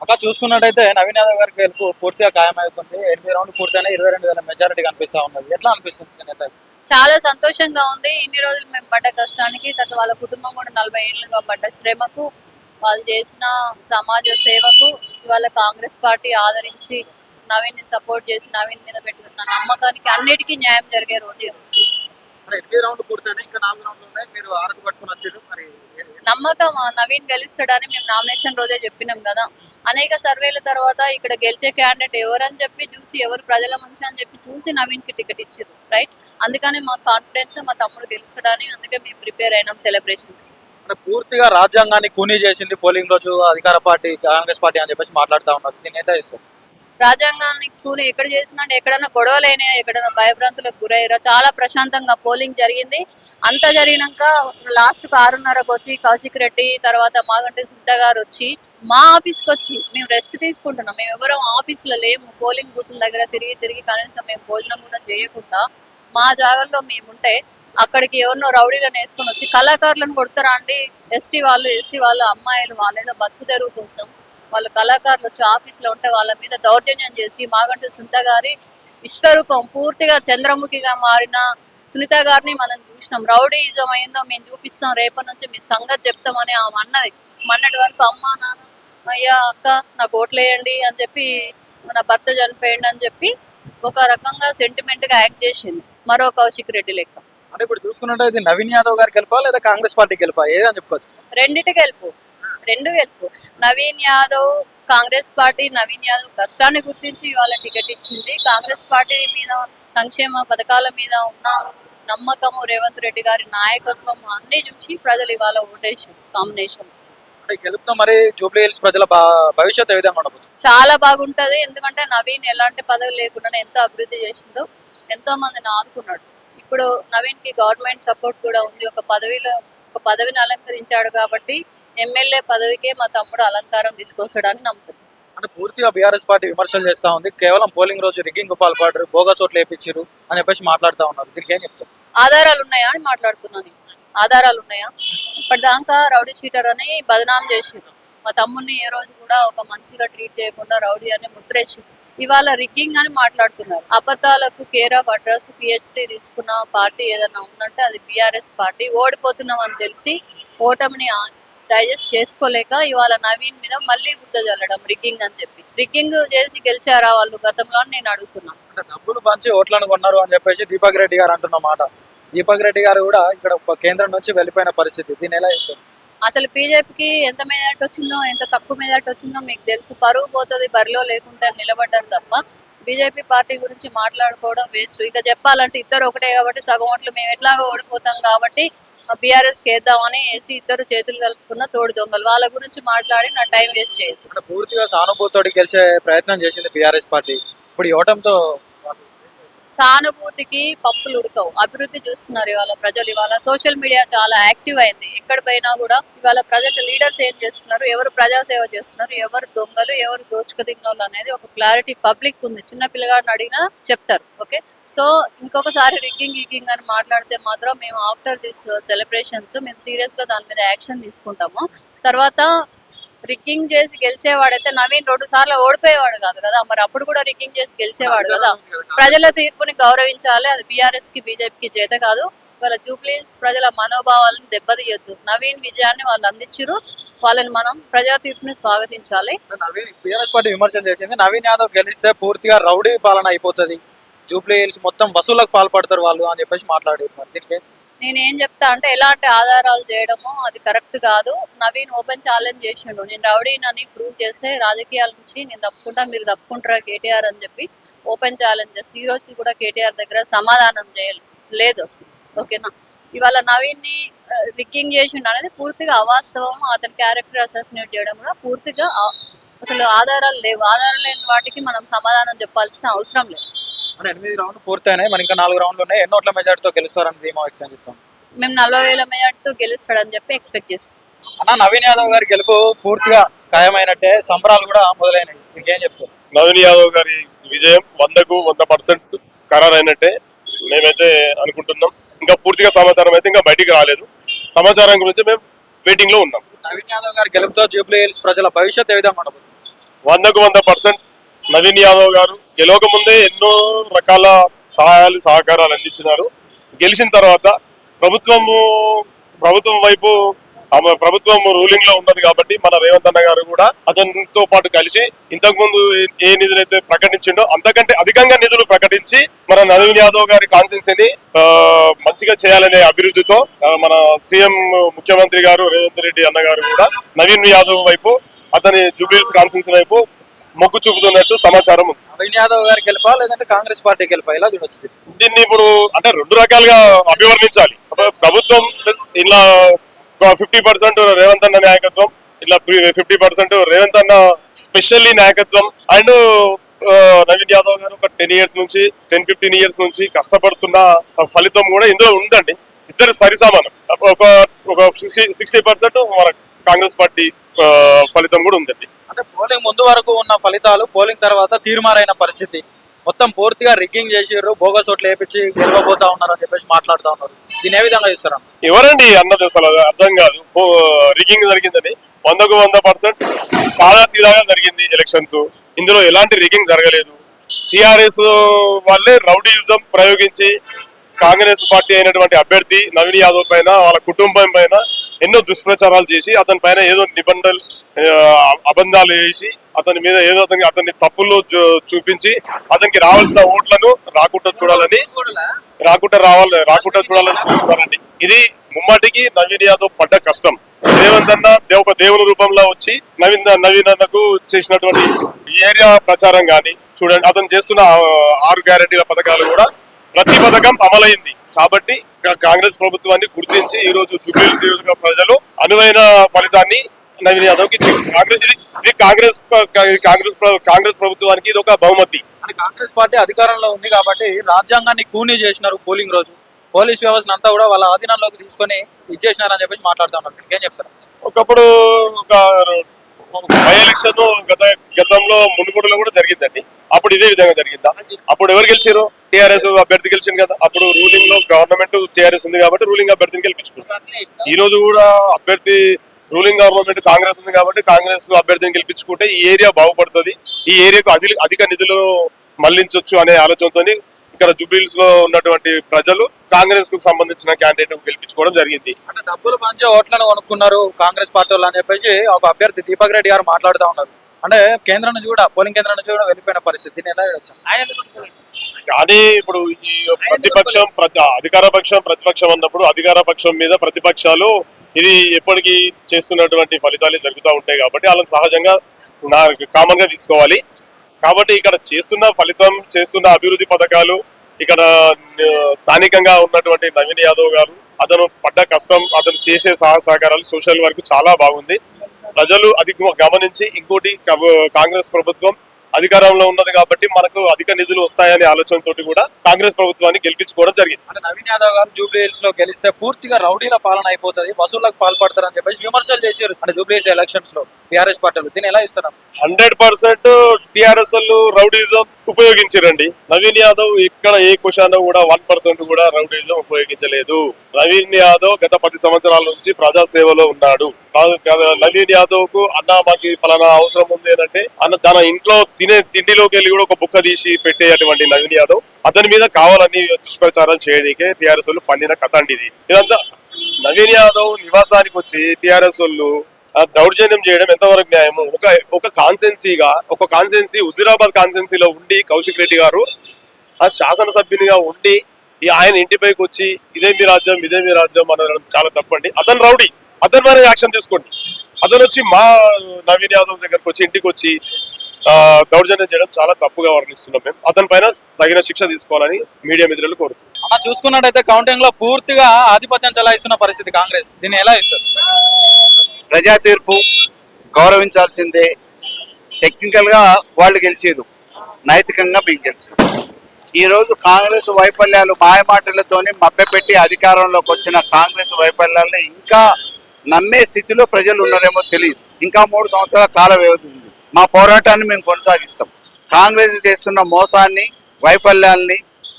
అక్కడ చూసుకున్నట్టయితే నవీన్ యాదవ్ గారికి గెలుపు పూర్తిగా ఖాయమవుతుంది. 8 రౌండ్లు పూర్తయినా 22,000 మెజారిటీ కనిపిస్తా ఉన్నది. ఎట్లా అనిపిస్తుంది నేను ఎట్లా? చాలా సంతోషంగా ఉంది. ఇన్ని రోజులు మేము పడ్డ కష్టానికి తర్వాత వాళ్ళ కుటుంబం కూడా 40 ఏళ్ళుగా పడ్డ శ్రమకు వాళ్ళు చేసిన సమాజ సేవకు ఇవాళ కాంగ్రెస్ పార్టీ ఆదరించి నవీన్ ని సపోర్ట్ చేసి నవీన్ మీద పెట్టుకున్న నమ్మకానికి అన్నిటికీ న్యాయం జరిగే రోజు ఈ రోజు. 8 రౌండ్లు పూర్తయినా ఇంకా 4 రౌండ్లు ఉన్నాయి. మీరు 6కు పట్టుకుని వచ్చారు. మరి నమ్మకం నవీన్ గెలుస్తాడని మేము నామినేషన్ రోజే చెప్పినాం కదా. అనేక సర్వేల తర్వాత ఇక్కడ గెలిచే క్యాండిడేట్ ఎవరని చెప్పి చూసి ఎవరు ప్రజల మనిషి అని చెప్పి చూసి నవీన్ కి టికెట్ ఇచ్చారు, రైట్. అందుకని మా కాన్ఫిడెన్స్ మా తమ్ముడు గెలుస్తాడని అందుకే మేము ప్రిపేర్ అయినాం సెలబ్రేషన్స్. పూర్తిగా రాజ్యాంగాన్ని కూనీ చేసింది పోలింగ్ రోజు అధికార పార్టీ కాంగ్రెస్ పార్టీ అని చెప్పేసి మాట్లాడుతూ ఉన్నారు. దీన్ని ఎట్లా చేస్తారు? రాజ్యాంగాన్ని కూని ఎక్కడ చేసిందంటే ఎక్కడైనా గొడవలైనా ఎక్కడైనా భయభ్రాంతులకు గురయ్యారా? చాలా ప్రశాంతంగా పోలింగ్ జరిగింది. అంత జరిగినాక లాస్ట్ 6:30కు వచ్చి కౌశిక్ రెడ్డి తర్వాత మాగంటి సుంత గారు వచ్చి మా ఆఫీస్కి వచ్చి మేము రెస్ట్ తీసుకుంటున్నాం. మేము ఎవరం ఆఫీసులో లేము. పోలింగ్ బూత్ల దగ్గర తిరిగి తిరిగి కనీసం మేము భోజనం కూడా చేయకుండా మా జాగాల్లో మేముంటే అక్కడికి ఎవరినో రౌడీలను వేసుకొని వచ్చి కళాకారులను కొడతారా అండి? ఎస్టీ వాళ్ళు ఎస్సీ వాళ్ళు అమ్మాయిలు వాళ్ళేదో బతుకు తెరువు కోసం వాళ్ళ కళాకారులు వచ్చి ఆఫీస్లో ఉంటే వాళ్ళ మీద దౌర్జన్యం చేసి మాగంటి సునీత గారి విశ్వరూపం పూర్తిగా చంద్రముఖిగా మారిన సునీత గారిని మనం చూసినాం. రౌడీజం అయిందో మేము చూపిస్తాం, రేపటి నుంచి మీ సంగతి చెప్తామని ఆమె అన్నది. మొన్నటి వరకు అమ్మ నాన్న అయ్యా అక్క నాకు ఓట్లేయండి అని చెప్పి మన భర్త చనిపోయింది అని చెప్పి ఒక రకంగా సెంటిమెంట్ గా యాక్ట్ చేసింది, మరో కౌశిక్ రెడ్డి లెక్క. అంటే ఇప్పుడు చూసుకున్నట్టయితే నవీన్ యాదవ్ గారు గెలుపా లేదా కాంగ్రెస్ పార్టీ గెలుపా ఏదని చెప్పుకోవచ్చు? రెండు గెలుపు. నవీన్ యాదవ్ కాంగ్రెస్ పార్టీ నవీన్ యాదవ్ కష్టాన్ని గుర్తించి ఇవాళ టికెట్ ఇచ్చింది. కాంగ్రెస్ పార్టీ మీద సంక్షేమ పథకాల మీద ఉన్న నమ్మకము, రేవంత్ రెడ్డి గారి నాయకత్వం అన్ని చూసి ప్రజలు ఇవాళ ఓటేసారు కాంబినేషన్. గెలుపుతో మరి జూబ్లీ హిల్స్ ప్రజల భవిష్యత్ ఏ విధంగా ఉండబోతుంది? చాలా బాగుంటది. ఎందుకంటే నవీన్ ఎలాంటి పదవి లేకుండానే ఎంతో అభివృద్ధి చేసిందో, ఎంతో మందిని ఆదుకున్నాడు. ఇప్పుడు నవీన్ కి గవర్నమెంట్ సపోర్ట్ కూడా ఉంది. ఒక పదవిని అలంకరించాడు కాబట్టి ఎమ్మెల్యే పదవికే మా తమ్ముడు అలంకారం తీసుకొస్తాడని నమ్ముతున్నాడు. అంటే పూర్తిగా బీఆర్ఎస్ పార్టీ విమర్శలు చేస్తా ఉంది. కేవలం పోలింగ్ రోజు రిగ్గింగ్ పాల్పడ్డారు, బోగస్ ఓట్లు వేయించారు అని చెప్పేసి మాట్లాడుతూ ఉన్నారు. దీనికి ఏం చెప్తారు? ఆధారాలు ఉన్నాయా అని మాట్లాడుతున్నాను. ఆధారాలు ఉన్నాయా? ఇప్పటిదాకా రౌడీ షీటర్ అని బదనాం చేసిండ్రు. మా తమ్ముడిని ఏ రోజు కూడా ఒక మనిషిగా ట్రీట్ చేయకుండా రౌడీ అని ముద్రేసి ఇవాళ రిగ్గింగ్ అని మాట్లాడుతున్నారు. అబద్ధాలకు కేర్ ఆఫ్ అడ్రస్ పిహెచ్డి తీసుకున్న పార్టీ ఏదన్నా ఉందంటే అది బీఆర్ఎస్ పార్టీ. ఓడిపోతున్నాం అని తెలిసి ఓటమిని డైజెస్ట్ చేసుకోలేక ఇవాళ నవీన్ మీద మళ్ళీ బుద్ధ జల్లడం రిగ్గింగ్ అని చెప్పి. రిగ్గింగ్ చేసి గెలిచారా వాళ్ళు గతంలో అని నేను అడుగుతున్నాను. డబ్బులు పంచి ఓట్లను కొన్నారు అని చెప్పేసి దీపక్ రెడ్డి గారు అంటున్న మాట. దీపక్ రెడ్డి గారు కూడా ఇక్కడ కేంద్రం నుంచి వెళ్ళిపోయిన పరిస్థితి. దీన్ని ఎలా ఇస్తారు? అసలు బీజేపీకి ఎంత మెజార్టీ వచ్చిందో ఎంత తక్కువ మెజార్టీ వచ్చిందో మీకు తెలుసు. పరువు పోతుంది బరిలో లేకుండా నిలబడ్డారు తప్ప బీజేపీ పార్టీ గురించి మాట్లాడుకోవడం వేస్ట్. ఇక చెప్పాలంటే ఇద్దరు ఒకటే కాబట్టి సగం ఓట్లు మేము ఎట్లాగో ఓడిపోతాం కాబట్టి బీఆర్ఎస్ వేద్దామని వేసి ఇద్దరు చేతులు కలుపుకున్న తోడు దొంగలు. వాళ్ళ గురించి మాట్లాడి నా టైం వేస్ట్ చేయొద్దు. పూర్తిగా సానుభూతితోటి గెలిచే ప్రయత్నం చేసింది బీఆర్ఎస్ పార్టీ. ఇప్పుడు ఈ ఓటంతో సానుభూతికి పప్పులు ఉడకవు. అభివృద్ధి చూస్తున్నారు ఇవాళ ప్రజలు. ఇవాళ సోషల్ మీడియా చాలా యాక్టివ్ అయింది. ఎక్కడ పోయినా కూడా ఇవాళ ప్రజలు లీడర్స్ ఏం చేస్తున్నారు, ఎవరు ప్రజాసేవ చేస్తున్నారు, ఎవరు దొంగలు, ఎవరు దోచుకు తిన్నోళ్ళు అనేది ఒక క్లారిటీ పబ్లిక్ ఉంది. చిన్న పిల్లగాడిని అడిగినా చెప్తారు. ఓకే, సో ఇంకొకసారి రిగ్గింగ్ అని మాట్లాడితే మాత్రం మేము ఆఫ్టర్ దిస్ సెలబ్రేషన్స్ మేము సీరియస్ గా దాని మీద యాక్షన్ తీసుకుంటాము. తర్వాత రిగ్గింగ్ చేసి గెలిచేవాడైతే నవీన్ 2 సార్లు ఓడిపోయేవాడు కాదు కదా, మరి అప్పుడు కూడా రిగ్గింగ్ చేసి గెలిచేవాడు కదా. ప్రజల తీర్పుని గౌరవించాలి. అది బీఆర్ఎస్ కి బీజేపీకి చేత కాదు. వాళ్ళ జూబ్లీస్ ప్రజల మనోభావాలను దెబ్బతీయొద్దు. నవీన్ విజయాన్ని వాళ్ళు అందించారు, వాళ్ళని మనం ప్రజా తీర్పుని స్వాగతించాలి. బీఆర్ఎస్ పార్టీ విమర్శలు చేసింది నవీన్ యాదవ్ గెలిస్తే పూర్తిగా రౌడీ పాలన అయిపోతుంది, జూబ్లీ హిల్స్ మొత్తం వసూలకు పాల్పడతారు వాళ్ళు అని చెప్పేసి మాట్లాడారు. దీనికి నేనేం చెప్తా అంటే ఎలాంటి ఆధారాలు చేయడమో అది కరెక్ట్ కాదు. నవీన్ ఓపెన్ ఛాలెంజ్ చేసిండు, నేను రౌడీనని ప్రూవ్ చేస్తే రాజకీయాల నుంచి నేను తప్పుకుంటా, మీరు తప్పుకుంటారా కేటీఆర్ అని చెప్పి ఓపెన్ ఛాలెంజ్ చేస్తే ఈ రోజు కూడా కేటీఆర్ దగ్గర సమాధానం లేదు అసలు. ఓకేనా, ఇవాళ నవీన్ ని రిగ్గింగ్ చేసిండు అనేది పూర్తిగా అవాస్తవం. అతని క్యారెక్టర్ అసాసినేట్ చేయడం కూడా పూర్తిగా అసలు ఆధారాలు లేవు. ఆధారాలు లేని వాటికి మనం సమాధానం చెప్పాల్సిన అవసరం లేదు. 8 రౌండ్లు పూర్తయినాయి, మరి ఇంకా 4 రౌండ్లు ఉన్నాయి. ఎన్ని ఓట్ల మెజార్టీతో గెలుస్తారని ధీమా వ్యక్తం చేస్తాం. మేము 40,000 మెజార్టీతో గెలుస్తాడని చెప్పి ఎక్స్పెక్ట్ చేస్తాం. అన్న నవీన్ యాదవ్ గారి గెలుపు పూర్తిగా ఖాయమైనట్టే, సంబరాలు కూడా మొదలైనవి. ఇంకేం చెప్తారు? నవీన్ యాదవ్ గారి విజయం 100% ఖరారైనట్టే మేమైతే అనుకుంటున్నాం. ఇంకా పూర్తిగా సమాచారం అయితే ఇంకా బయటికి రాలేదు. సమాచారం గురించి మేము వెయిటింగ్ లో ఉన్నాం. నవీన్ యాదవ్ గారి గెలుపుతో జూబ్లీ హిల్స్ ప్రజల భవిష్యత్ ఏ విధంగా ఉండబోతుంది? 100% నవీన్ యాదవ్ గారు గెలవక ముందే ఎన్నో రకాల సహాయాలు సహకారాలు అందించినారు. గెలిచిన తర్వాత ప్రభుత్వం వైపు ప్రభుత్వం రూలింగ్ లో ఉన్నది కాబట్టి మన రేవంత్ అన్న గారు కూడా అతనితో పాటు కలిసి ఇంతకు ముందు ఏ నిధులైతే ప్రకటించిండో అంతకంటే అధికంగా నిధులు ప్రకటించి మన నవీన్ యాదవ్ గారి కాన్స్టిట్యున్సీని మంచిగా చేయాలనే అభివృద్ధితో మన సీఎం ముఖ్యమంత్రి గారు రేవంత్ రెడ్డి అన్న గారు కూడా నవీన్ యాదవ్ వైపు అతని జూబ్లీహిల్స్ కాన్స్టిట్యున్సీ వైపు మొగ్గు చూపుతున్నట్టు సమాచారం ఉంది. నవీన్ యాదవ్ గారి గెలుపా లేదంటే కాంగ్రెస్ పార్టీ గెలుపా ఇలా చూడొచ్చు. దీన్ని ఇప్పుడు అంటే రెండు రకాలుగా అభివర్ణించాలి. ప్రభుత్వం ఇలా 50% రేవంత్ అన్న నాయకత్వం, ఇలా 50% రేవంత్ అన్న స్పెషల్లీ నాయకత్వం అండ్ నవీన్ యాదవ్ గారు ఒక 10-15 ఇయర్స్ నుంచి కష్టపడుతున్న ఫలితం కూడా ఇందులో ఉందండి. ఇద్దరు సరిసమానం. ఒక 60% మన కాంగ్రెస్ పార్టీ ఫలితం కూడా ఉందండి. అంటే పోలింగ్ ముందు వరకు ఉన్న ఫలితాలు పోలింగ్ తర్వాత తీర్మారైన పరిస్థితి, మొత్తం పూర్తిగా రిగ్గింగ్ చేసిర్రు, బోగస్ ఓట్లు వేపించి గెలవబోతా ఉన్నారు అని చెప్పేసి మాట్లాడుతూ ఉన్నారు. దీని ఏ విధంగా చూస్తారా? ఎవరండి అన్నది అసలు అర్థం కాదు. రిగ్గింగ్ జరిగిందని 100% సాదా సీదాగా జరిగింది ఎలక్షన్స్. ఇందులో ఎలాంటి రిగ్గింగ్ జరగలేదు. టిఆర్ఎస్ వాళ్ళే రౌడీయిజం ప్రయోగించి కాంగ్రెస్ పార్టీ అయినటువంటి అభ్యర్థి నవీన్ యాదవ్ పైన, వాళ్ళ కుటుంబం పైన ఎన్నో దుష్ప్రచారాలు చేసి అతని పైన ఏదో నిబంధనలు అబంధాలు వేసి అతని మీద ఏదో అతన్ని తప్పుల్లో చూపించి అతనికి రావాల్సిన ఓట్లను రాకుండా చూడాలని ఇది ముమ్మాటికి నవీన్ యాదవ్ పడ్డ కష్టం. రేవంత్ అన్న ఒక దేవుని రూపంలో వచ్చి నవీన్ అన్నకు చేసినటువంటి ఏరియా ప్రచారం గాని చూడండి, అతను చేస్తున్న 6 గ్యారెంటీల పథకాలు కూడా ప్రతి పథకం అమలైంది. కాబట్టి కాంగ్రెస్ ప్రభుత్వాన్ని గుర్తించి ఈ రోజు జూబ్లీహిల్స్ నియోజకవర్గ ప్రజలు అనువైన ఫలితాన్ని నవీన్ యాదవ్ కి ఇది కాంగ్రెస్ ప్రభుత్వానికి ఇది ఒక బహుమతి. కాంగ్రెస్ పార్టీ అధికారంలో ఉంది కాబట్టి రాజ్యాంగాన్ని కూనీ చేసినారు. పోలింగ్ రోజు పోలీస్ వ్యవస్థను అంతా కూడా వాళ్ళ ఆధీనంలోకి తీసుకొని ఇచ్చేసినారు అని చెప్పేసి మాట్లాడుతున్నారు. ఇంకేం చెప్తారు? ఒకప్పుడు బై ఎలక్షన్ గతంలో మునుగోడులో కూడా జరిగిందండి. అప్పుడు ఇదే విధంగా జరిగిందా? అప్పుడు ఎవరు గెలిచారు? టీఆర్ఎస్ అభ్యర్థి గెలిచింది కదా. అప్పుడు రూలింగ్ లో గవర్నమెంట్ టీఆర్ఎస్ ఉంది కాబట్టి రూలింగ్ అభ్యర్థిని గెలిపించుకున్నారు. ఈ రోజు కూడా అభ్యర్థి రూలింగ్ గవర్నమెంట్ కాంగ్రెస్ ఉంది కాబట్టి కాంగ్రెస్ అభ్యర్థిని గెలిపించుకుంటే ఈ ఏరియా బాగుపడుతుంది, ఈ ఏరియాకు అధిక నిధులు మళ్లించవచ్చు అనే ఆలోచనతో ఇక్కడ జూబ్లీహిల్స్ లో ఉన్నటువంటి ప్రజలు కాంగ్రెస్ కు సంబంధించిన క్యాండిడేట్ గెలిపించుకోవడం జరిగింది. అంటే డబ్బులు మంచి ఓట్లను కొనుక్కున్నారు కాంగ్రెస్ పార్టీ వాళ్ళు అని చెప్పేసి ఒక అభ్యర్థి దీపక్ రెడ్డి గారు మాట్లాడుతూ ఉన్నారు. అంటే కేంద్రం నుంచి కూడా పోలింగ్ కేంద్రం నుంచి కూడా వెళ్ళిపోయిన పరిస్థితిని ఎలా కానీ ఇప్పుడు ఈ అధికార పక్షం ప్రతిపక్షం అన్నప్పుడు అధికార పక్షం మీద ప్రతిపక్షాలు ఇది ఎప్పటికీ చేస్తున్నటువంటి ఫలితాలు జరుగుతూ ఉంటాయి కాబట్టి వాళ్ళని సహజంగా కామన్ గా తీసుకోవాలి. కాబట్టి ఇక్కడ చేస్తున్న అభివృద్ధి పథకాలు ఇక్కడ స్థానికంగా ఉన్నటువంటి నవీన్ యాదవ్ గారు అతను పడ్డ కష్టం, అతను చేసే సహకారాలు సోషల్ వర్క్ చాలా బాగుంది. ప్రజలు అది గమనించి ఇంకోటి కాంగ్రెస్ ప్రభుత్వం అధికారంలో ఉన్నది కాబట్టి మనకు అధిక నిధులు వస్తాయనే ఆలోచనతో కూడా కాంగ్రెస్ ప్రభుత్వాన్ని గెలిపించుకోవడం జరిగింది. అంటే నవీన్ యాదవ్ గారు జూబ్లీహిల్స్ లో గెలిస్తే పూర్తిగా రౌడీల పాలన అయిపోతుంది, వసూళ్లకు పాల్పడతారు అని చెప్పేసి విమర్శలు చేశారు. అంటే జూబ్లీహిల్స్ ఎలక్షన్స్ లో టీఆర్ఎస్ పార్టీలు దీన్ని ఎలా ఇస్తారు? 100% టీఆర్ఎస్ వాళ్ళు రౌడీజం ఉపయోగించారండి. నవీన్ యాదవ్ ఇక్కడ ఏ క్వశ్చన్ కూడా 1% కూడా రౌడీజం ఉపయోగించలేదు. నవీన్ యాదవ్ గత 10 సంవత్సరాల నుంచి ప్రజా సేవలో ఉన్నాడు. నవీన్ యాదవ్ కు అన్న మాకు పలానా అవసరం ఉంది అంటే తన ఇంట్లో తినే తిండిలోకి వెళ్ళి కూడా ఒక బుక్క తీసి పెట్టేటువంటి నవీన్ యాదవ్ అతని మీద కావాలని దుష్ప్రచారం చేయడానికే టీఆర్ఎస్ వాళ్ళు పన్నిన కథ అండి ఇది. ఇదంతా నవీన్ యాదవ్ నివాసానికి వచ్చి టీఆర్ఎస్ వాళ్ళు దౌర్జన్యం చేయడం ఎంతవరకు న్యాయము? ఒక కాన్సెన్సీ హుజూరాబాద్ కాన్సెన్సీలో ఉండి కౌశిక్ రెడ్డి గారు ఆ శాసనసభ్యునిగా ఉండి ఆయన ఇంటిపైకి వచ్చి ఇదే మీ రాజ్యం అనడం చాలా తప్పండి. అతను రౌడీ, అతని మీద యాక్షన్ తీసుకోండి. అతను వచ్చి మా నవీన్ యాదవ్ దగ్గరకు వచ్చి ఇంటికి వచ్చి దౌర్జన్యం చేయడం చాలా తప్పుగా వర్ణిస్తున్నాం మేము. అతని పైన తగిన శిక్ష తీసుకోవాలని మీడియా మిత్రులు కోరుతున్నాం. అలా చూసుకున్నట్టయితే కౌంటింగ్ లో పూర్తిగా ఆధిపత్యం చెలాయిస్తున్న పరిస్థితి కాంగ్రెస్. దీన్ని ఎలా ఇస్తారు? ప్రజా తీర్పు గౌరవించాల్సిందే. టెక్నికల్ గా వాళ్ళు గెలిచారు, నైతికంగా మేము గెలిచాం. ఈ రోజు కాంగ్రెస్ వైఫల్యాలు మాయమాటలతోని మభ్యపెట్టి అధికారంలోకి వచ్చిన కాంగ్రెస్ వైఫల్యాలను ఇంకా నమ్మే స్థితిలో ప్రజలు ఉన్నారేమో తెలియదు. ఇంకా 3 సంవత్సరాల కాల వ్యవధి ఉంది. మా పోరాటాన్ని మేము కొనసాగిస్తాం. కాంగ్రెస్ చేస్తున్న మోసాన్ని, వైఫల్యాల్ని,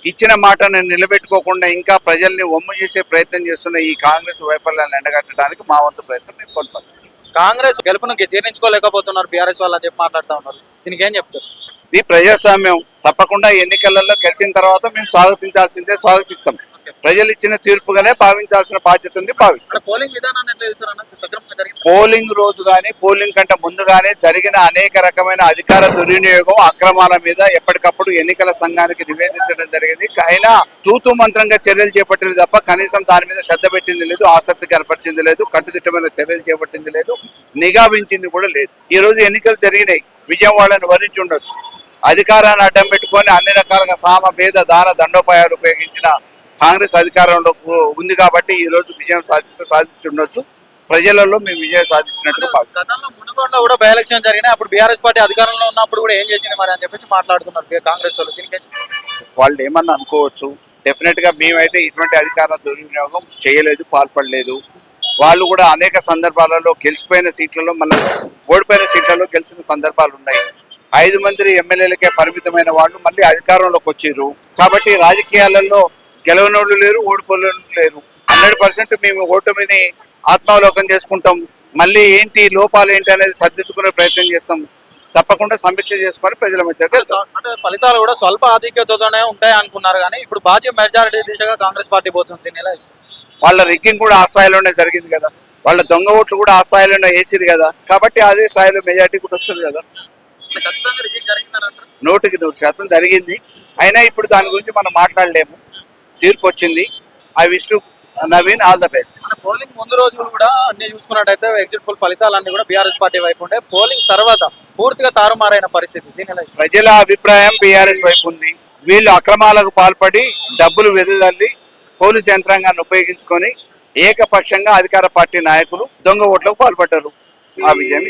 ఇచ్చిన మాటను నిలబెట్టుకోకుండా ఇంకా ప్రజల్ని ఒమ్ము చేసే ప్రయత్నం చేస్తున్న ఈ కాంగ్రెస్ వైఫల్యాలను ఎండగట్టడానికి మా వంతు ప్రయత్నం మేము కొనసాగిస్తాం. కాంగ్రెస్ గెలుపును జీర్ణించుకోలేకపోతున్నారు బీఆర్ఎస్ వాళ్ళు అని చెప్పి మాట్లాడుతూ ఉన్నారు. దీనికి ఏం చెప్తారు? ఇది ప్రజాస్వామ్యం. తప్పకుండా ఎన్నికలలో గెలిచిన తర్వాత మేము స్వాగతిస్తాం. ప్రజలు ఇచ్చిన తీర్పుగానే భావించాల్సిన బాధ్యత ఉంది, భావిస్తాం. పోలింగ్ విధానాన్ని ఎట్లా చూస్తారన్న? సక్రమంగా జరిగిందా? పోలింగ్ రోజు కానీ పోలింగ్ కంటే ముందుగానే జరిగిన అనేక రకమైన అధికార దుర్వినియోగం, అక్రమాల మీద ఎప్పటికప్పుడు ఎన్నికల సంఘానికి నివేదించడం జరిగింది. అయినా తూతూ మంత్రంగా చర్యలు చేపట్టింది తప్ప కనీసం దాని మీద శ్రద్ధ పెట్టింది లేదు, ఆసక్తి కనపరిచింది లేదు, కట్టుదిట్టమైన చర్యలు చేపట్టింది లేదు, నిఘావించింది కూడా లేదు. ఈ రోజు ఎన్నికలు జరిగినాయి, విజయం వాళ్ళని వరించి ఉండొచ్చు. అధికారాన్ని అడ్డం పెట్టుకొని అన్ని రకాలుగా సామ భేద దాన దండోపాయాలు ఉపయోగించిన కాంగ్రెస్ అధికారంలో ఉంది కాబట్టి ఈ రోజు విజయం సాధించుండొచ్చు. ప్రజలలో మేము విజయం సాధించినట్టు భావిస్తాం. గతంలో మునుగోడులో కూడా బై ఎలక్షన్ జరిగినాయి. అప్పుడు బీఆర్ఎస్ పార్టీ అధికారంలో ఉన్నప్పుడు కూడా ఏం చేసింది మరి అని చెప్పేసి మాట్లాడుతున్నారు కాంగ్రెస్ వాళ్ళు. దీనికి వాళ్ళు ఏమన్నా అనుకోవచ్చు. డెఫినెట్ గా మేమైతే ఇటువంటి అధికార దుర్వినియోగం చేయలేదు, పాల్పడలేదు. వాళ్ళు కూడా అనేక సందర్భాలలో గెలిచిపోయిన సీట్లలో మళ్ళీ ఓడిపోయిన సీట్లలో గెలిచిన సందర్భాలు ఉన్నాయి. 5 మంది ఎమ్మెల్యేలకే పరిమితమైన వాళ్ళు మళ్ళీ అధికారంలోకి వచ్చారు. కాబట్టి రాజకీయాలలో గెలవనోళ్ళు లేరు, ఓడిపోలేరు లేరు. 100% మేము ఓటమిని ఆత్మావలోకం చేసుకుంటాం. మళ్ళీ ఏంటి లోపాలు ఏంటి అనేది సర్దిద్దుకునే ప్రయత్నం చేస్తాం. తప్పకుండా సమీక్ష చేసుకొని ప్రజల మధ్య అంటే ఫలితాలు కూడా స్వల్ప ఆధిక్యతతోనే ఉంటాయి అనుకున్నారు, కానీ ఇప్పుడు భాజపా మెజారిటీ దిశగా కాంగ్రెస్ పార్టీ పోతుంది. దీన్ని ఎలా ఇస్తారు? వాళ్ళ రిగ్గింగ్ కూడా ఆ స్థాయిలోనే జరిగింది కదా, వాళ్ళ దొంగ ఓట్లు కూడా ఆ స్థాయిలోనే వేసిరు కదా, కాబట్టి అదే స్థాయిలో మెజారిటీ కూడా వస్తుంది కదా. 100% జరిగింది. అయినా ఇప్పుడు దాని గురించి మనం మాట్లాడలేము. తీర్పు వచ్చింది. I wish to Naveen all the best. Polling ముందు రోజులు కూడా అన్ని చూసుకున్నట్టయితే ఎగ్జిట్ పోల్ ఫలితాలన్నీ కూడా బీఆర్ఎస్ పార్టీ వైపు ఉంటే, పోలింగ్ తర్వాత పూర్తిగా తారుమారైన పరిస్థితి. దీని ఎలా ఇస్తారు? ప్రజల అభిప్రాయం బీఆర్ఎస్ వైపు ఉంది. వీళ్ళు అక్రమాలకు పాల్పడి డబ్బులు వెదజల్లి పోలీసు యంత్రాంగాన్ని ఉపయోగించుకొని ఏకపక్షంగా అధికార పార్టీ నాయకులు దొంగ ఓట్లకు పాల్పడ్డారు. ఆ విజయం